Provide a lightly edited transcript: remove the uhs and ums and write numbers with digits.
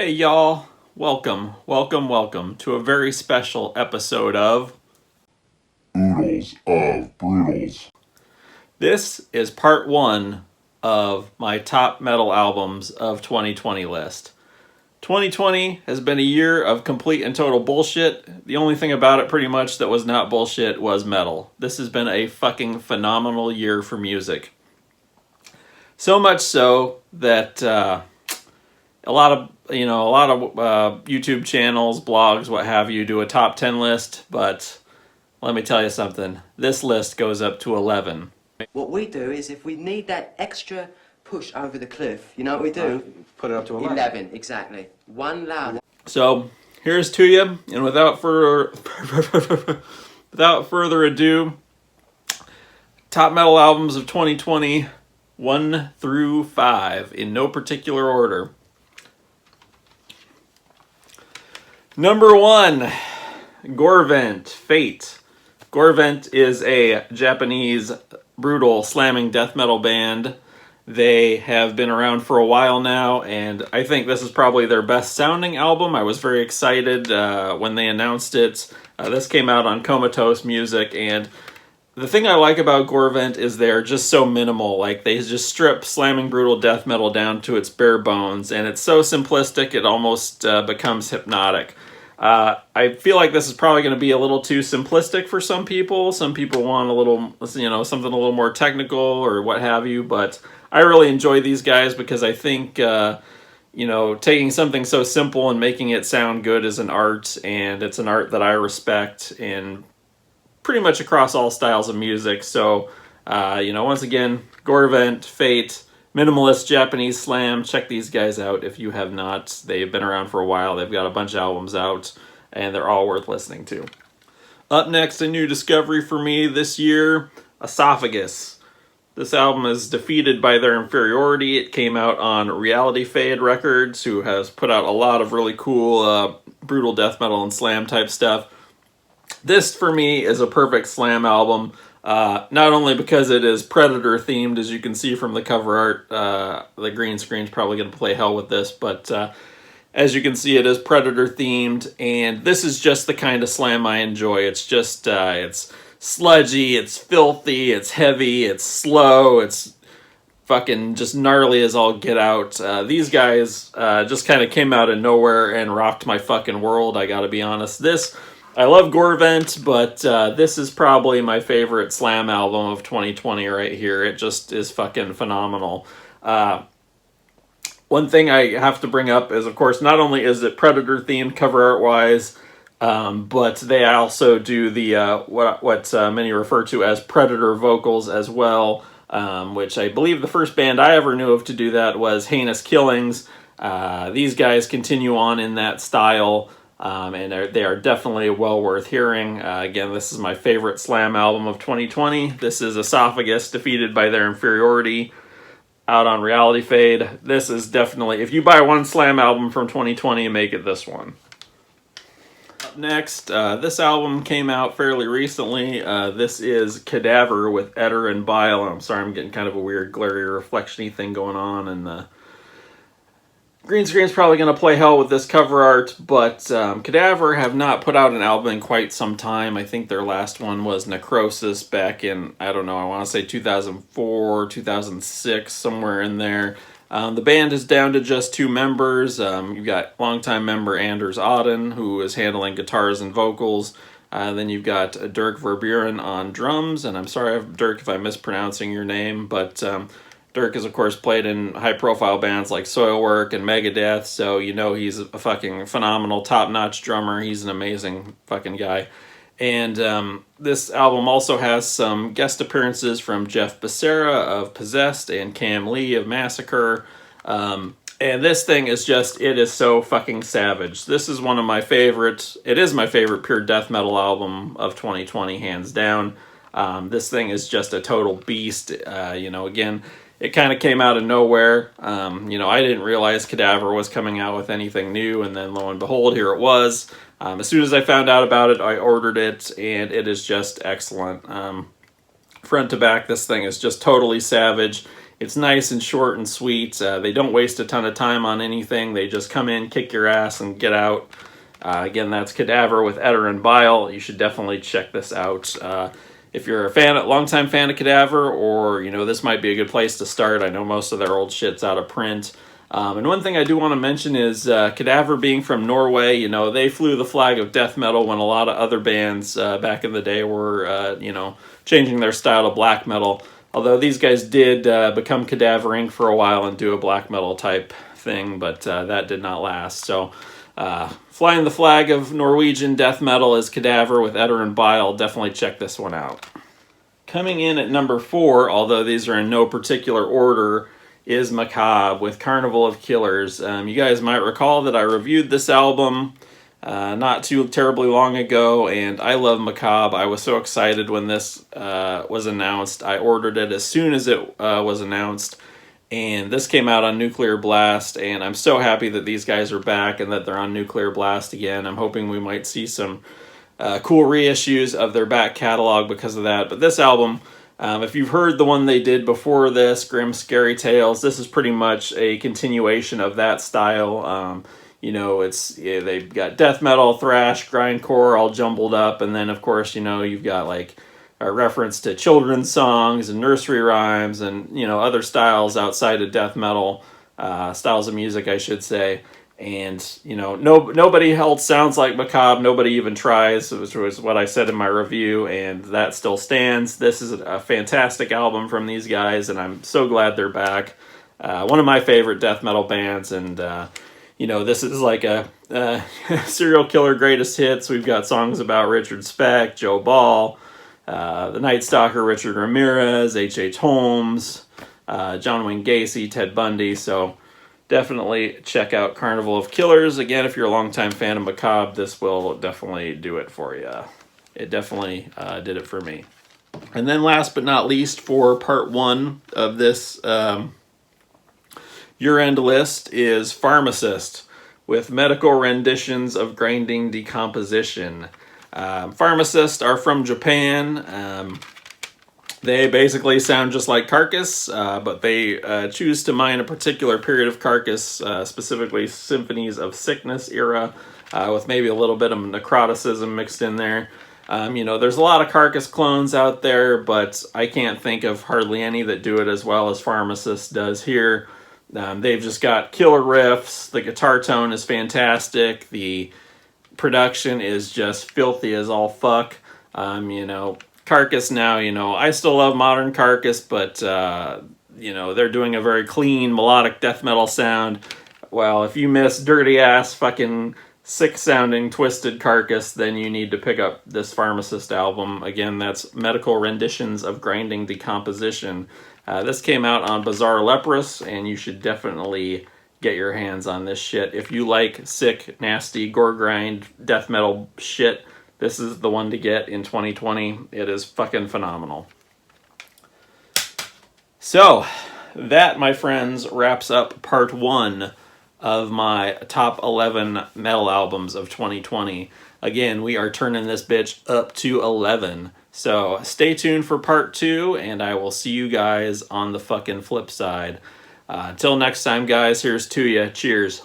Hey y'all, welcome to a very special episode of Oodles of Brutals. This is part one of my top metal albums of 2020 list. 2020 has been a year of complete and total bullshit. The only thing about it pretty much that was not bullshit was metal. This has been a fucking phenomenal year for music. So much so that a lot of YouTube channels, blogs, what have you, do a top 10 list, but let me tell you something. This list goes up to 11. What we do is if we need that extra push over the cliff, you know what we do? Put it up to 11. 11, exactly. One louder. So here's to you, and without further ado, top metal albums of 2020, 1 through 5, in no particular order. Number 1, Gorvent Fate. Gorvent is a Japanese brutal slamming death metal band. They have been around for a while now, and I think this is probably their best sounding album. I was very excited when they announced it. This came out on Comatose Music, and the thing I like about Gorvent is they're just so minimal. Like, they just strip slamming brutal death metal down to its bare bones, and it's so simplistic it almost becomes hypnotic. I feel like this is probably going to be a little too simplistic for some people. Some people want a little, something a little more technical or what have you, but I really enjoy these guys because I think, taking something so simple and making it sound good is an art, and it's an art that I respect in pretty much across all styles of music. So, once again, Gorvent Fate, minimalist Japanese slam. Check these guys out if you have not. They've been around for a while. They've got a bunch of albums out, and they're all worth listening to. Up next, a new discovery for me this year, Esophagus. This album is defeated by their inferiority. It came out on Reality Fade Records, who has put out a lot of really cool brutal death metal and slam type stuff. This, for me, is a perfect slam album. Not only because it is Predator themed, as you can see from the cover art. The green screen's probably going to play hell with this, but as you can see, it is Predator themed, and this is just the kind of slam I enjoy. It's just, it's sludgy, it's filthy, it's heavy, it's slow, it's fucking just gnarly as all get out. These guys just kind of came out of nowhere and rocked my fucking world, I gotta be honest. I love Gorvent, but this is probably my favorite slam album of 2020 right here. It just is fucking phenomenal. One thing I have to bring up is, of course, not only is it Predator themed cover art wise, but they also do the what many refer to as Predator vocals as well, which I believe the first band I ever knew of to do that was Heinous Killings. These guys continue on in that style. And they are definitely well worth hearing. Again, this is my favorite slam album of 2020. This is Esophagus, defeated by their inferiority, out on Reality Fade. This is definitely, if you buy one slam album from 2020, make it this one. Up next, this album came out fairly recently. This is Cadaver with Eder and Bile. I'm sorry, I'm getting kind of a weird glary reflection-y thing going on, and the green screen's probably going to play hell with this cover art, but Cadaver have not put out an album in quite some time. I think their last one was Necrosis back in, I don't know, I want to say 2004, 2006, somewhere in there. The band is down to just 2 members. You've got longtime member Anders Auden, who is handling guitars and vocals. Then you've got Dirk Verburen on drums, and I'm sorry, Dirk, if I'm mispronouncing your name, but Dirk has, of course, played in high-profile bands like Soilwork and Megadeth, so you know he's a fucking phenomenal, top-notch drummer. He's an amazing fucking guy. And this album also has some guest appearances from Jeff Becerra of Possessed and Cam Lee of Massacre. And this thing is just, it is so fucking savage. This is one of my favorites. It is my favorite pure death metal album of 2020, hands down. This thing is just a total beast. Again, it kind of came out of nowhere. I didn't realize Cadaver was coming out with anything new, and then lo and behold, here it was. As soon as I found out about it, I ordered it, and it is just excellent. Front to back, this thing is just totally savage. It's nice and short and sweet. They don't waste a ton of time on anything. They just come in, kick your ass, and get out. Again, that's Cadaver with Ether and Bile. You should definitely check this out. If you're a longtime fan of Cadaver, or, you know, this might be a good place to start. I know most of their old shit's out of print. And one thing I do want to mention is Cadaver being from Norway, you know, they flew the flag of death metal when a lot of other bands back in the day were, you know, changing their style to black metal. Although these guys did become Cadaver Inc. for a while and do a black metal type thing, but that did not last. So flying the flag of Norwegian death metal is Cadaver with Ether and Bile. Definitely check this one out. Coming in at number 4, although these are in no particular order, is Macabre with Carnival of Killers. You guys might recall that I reviewed this album not too terribly long ago, and I love Macabre. I was so excited when this was announced. I ordered it as soon as it was announced, and this came out on Nuclear Blast, and I'm so happy that these guys are back and that they're on Nuclear Blast again. I'm hoping we might see some cool reissues of their back catalog because of that. But this album, if you've heard the one they did before this, Grim Scary Tales, this is pretty much a continuation of that style. You know, they've got death metal, thrash, grindcore all jumbled up, and then of course, you know, you've got like a reference to children's songs and nursery rhymes and, you know, other styles outside of death metal, styles of music, I should say. And, you know, nobody else sounds like Macabre. Nobody even tries, which was what I said in my review, and that still stands. This is a fantastic album from these guys, and I'm so glad they're back. One of my favorite death metal bands, and you know, this is like a serial killer greatest hits. We've got songs about Richard Speck, Joe Ball, the Night Stalker, Richard Ramirez, H.H. Holmes, John Wayne Gacy, Ted Bundy. So definitely check out Carnival of Killers. Again, if you're a longtime fan of Macabre, this will definitely do it for you. It definitely did it for me. And then last but not least, for part 1 of this year-end list is Pharmacist with Medical Renditions of Grinding Decomposition. Pharmacists are from Japan. They basically sound just like Carcass, but they choose to mine a particular period of Carcass, specifically Symphonies of Sickness era, with maybe a little bit of necroticism mixed in there. You know, there's a lot of Carcass clones out there, but I can't think of hardly any that do it as well as Pharmacist does here. They've just got killer riffs. The guitar tone is fantastic. The production is just filthy as all fuck. You know, Carcass now, you know, I still love modern Carcass, but, you know, they're doing a very clean, melodic death metal sound. Well, if you miss dirty ass, fucking sick sounding, twisted Carcass, then you need to pick up this Pharmacist album. Again, that's Medical Renditions of Grinding Decomposition. This came out on Bizarre Leprous, and you should definitely get your hands on this shit. If you like sick, nasty, gore grind, death metal shit, this is the one to get in 2020. It is fucking phenomenal. So, that, my friends, wraps up part 1 of my top 11 metal albums of 2020. Again, we are turning this bitch up to 11. So stay tuned for part 2, and I will see you guys on the fucking flip side. Until next time, guys, here's to ya. Cheers.